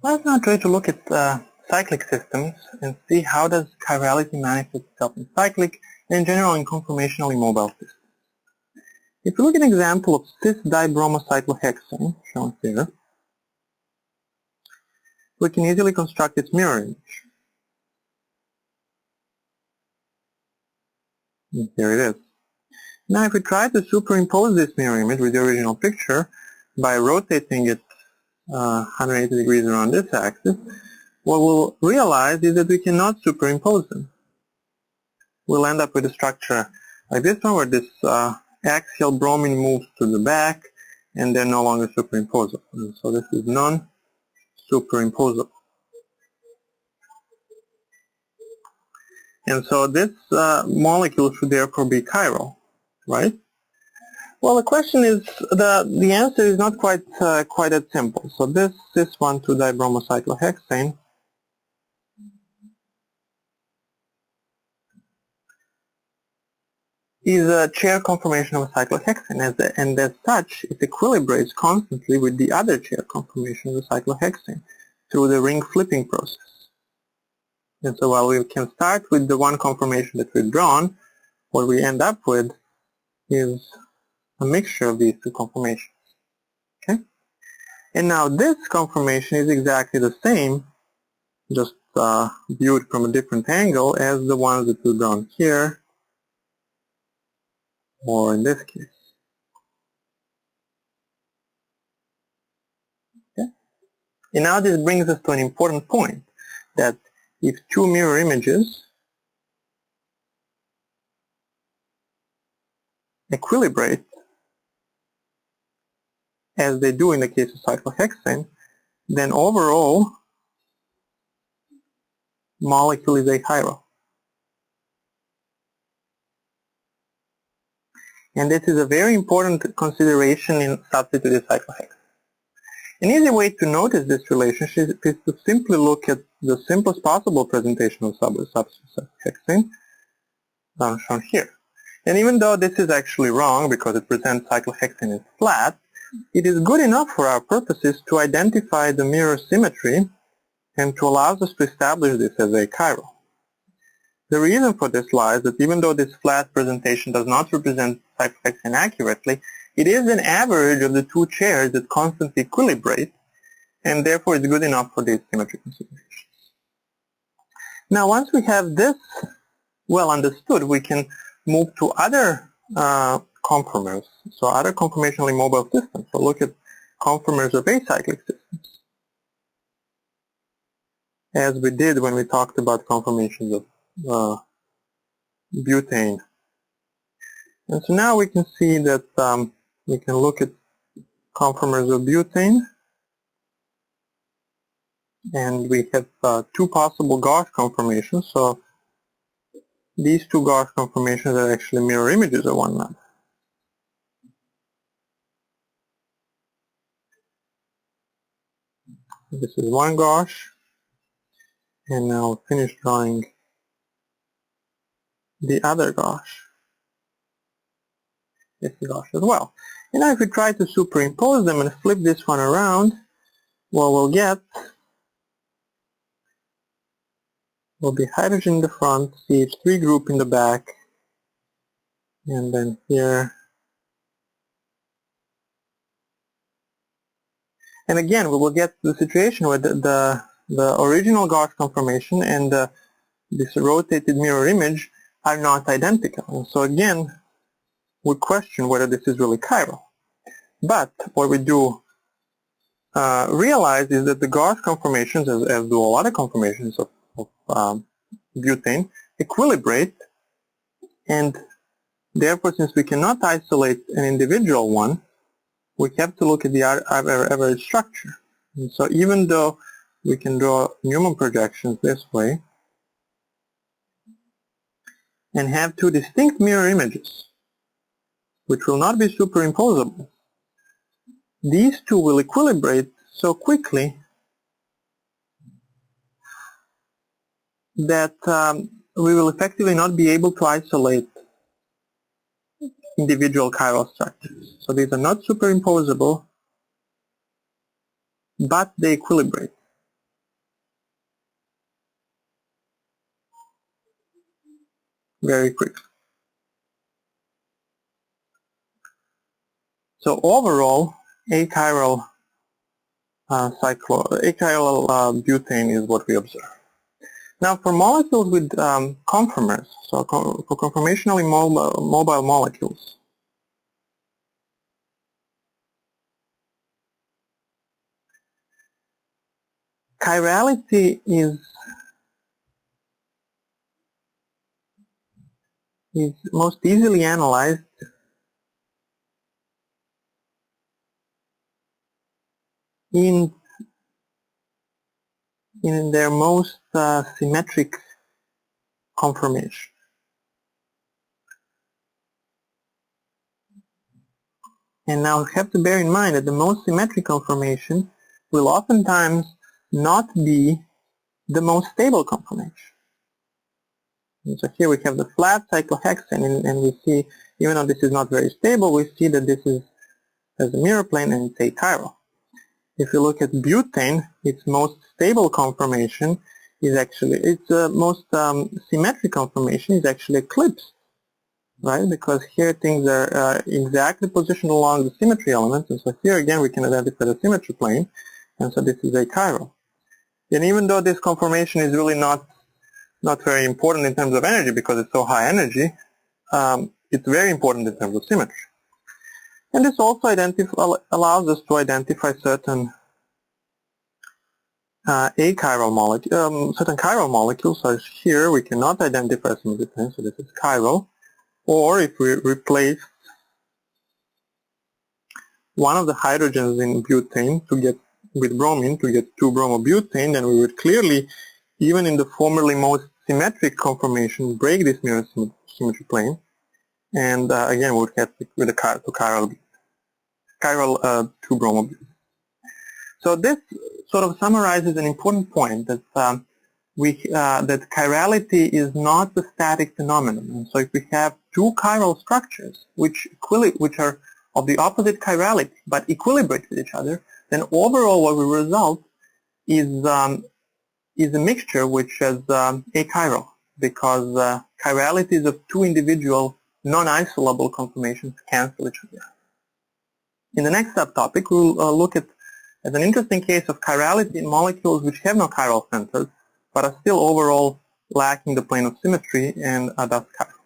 Let's now try to look at cyclic systems and see how does chirality manifest itself in cyclic and in general in conformationally mobile systems. If we look at an example of cis-dibromocyclohexane, shown here, we can easily construct its mirror image. And here it is. Now if we try to superimpose this mirror image with the original picture by rotating it 180 degrees around this axis, what we'll realize is that we cannot superimpose them. We'll end up with a structure like this one where this axial bromine moves to the back and they're no longer superimposable. And so this is non-superimposable. And so this molecule should therefore be chiral, right? Well, the question is, the answer is not quite that simple. So this cis-1,2-dibromocyclohexane is a chair conformation of a cyclohexane, and as such, it equilibrates constantly with the other chair conformation of the cyclohexane through the ring flipping process. And so while we can start with the one conformation that we've drawn, what we end up with is a mixture of these two conformations. Okay? And now this conformation is exactly the same, just viewed from a different angle as the ones that we've drawn here, or in this case. Okay? And now this brings us to an important point, that if two mirror images equilibrate as they do in the case of cyclohexane, then overall molecule is achiral. And this is a very important consideration in substituted cyclohexane. An easy way to notice this relationship is to simply look at the simplest possible presentation of substituted cyclohexane, shown here. And even though this is actually wrong because it presents cyclohexane as flat, it is good enough for our purposes to identify the mirror symmetry and to allow us to establish this as achiral. The reason for this lies that even though this flat presentation does not represent cyclohexane accurately, it is an average of the two chairs that constantly equilibrate, and therefore it's good enough for these symmetry considerations. Now once we have this well understood, we can move to other conformers, so other conformationally mobile systems. So look at conformers of acyclic systems, as we did when we talked about conformations of butane. And so now we can see that we can look at conformers of butane, and we have two possible gauche conformations. So these two gauche conformations are actually mirror images of one another. This is one gauche, and now I'll finish drawing the other gauche. This is gauche as well. And now if we try to superimpose them and flip this one around, what we'll get will be hydrogen in the front, CH3 group in the back, and then here. And again, we will get the situation where the original gauche conformation and this rotated mirror image are not identical. And so again, we question whether this is really chiral. But what we do realize is that the gauche conformations, as do all other conformations of butane, equilibrate, and therefore since we cannot isolate an individual one, we have to look at the average structure. And so even though we can draw Newman projections this way and have two distinct mirror images which will not be superimposable, these two will equilibrate so quickly that we will effectively not be able to isolate individual chiral structures. So these are not superimposable, but they equilibrate. very quickly. So overall, achiral butane is what we observe. Now for molecules with conformers, so for conformationally mobile molecules, chirality is most easily analyzed in their most symmetric conformation. And now we have to bear in mind that the most symmetric conformation will oftentimes not be the most stable conformation. And so here we have the flat cyclohexane, and we see, even though this is not very stable, we see that this has a mirror plane and it's achiral. If you look at butane, its most stable conformation is actually, its most symmetric conformation is actually eclipsed, right? Because here things are exactly positioned along the symmetry elements, and so here again we can identify the symmetry plane, and so this is achiral. And even though this conformation is really not very important in terms of energy because it's so high energy, it's very important in terms of symmetry. And this also allows us to identify certain achiral molecules, certain chiral molecules. So here we cannot identify symmetry plane, so this is chiral. Or if we replace one of the hydrogens in butane with bromine to get 2-bromobutane, then we would clearly, even in the formerly most symmetric conformation, break this mirror symmetry plane, and again we would get with a chiral 2-bromobutane. So this sort of summarizes an important point that that chirality is not a static phenomenon. And so if we have two chiral structures which are of the opposite chirality but equilibrate with each other, then overall what we result is a mixture which is achiral, because chiralities of two individual non-isolable conformations cancel each other. In the next subtopic, we'll look at an interesting case of chirality in molecules which have no chiral centers but are still overall lacking the plane of symmetry and thus chiral.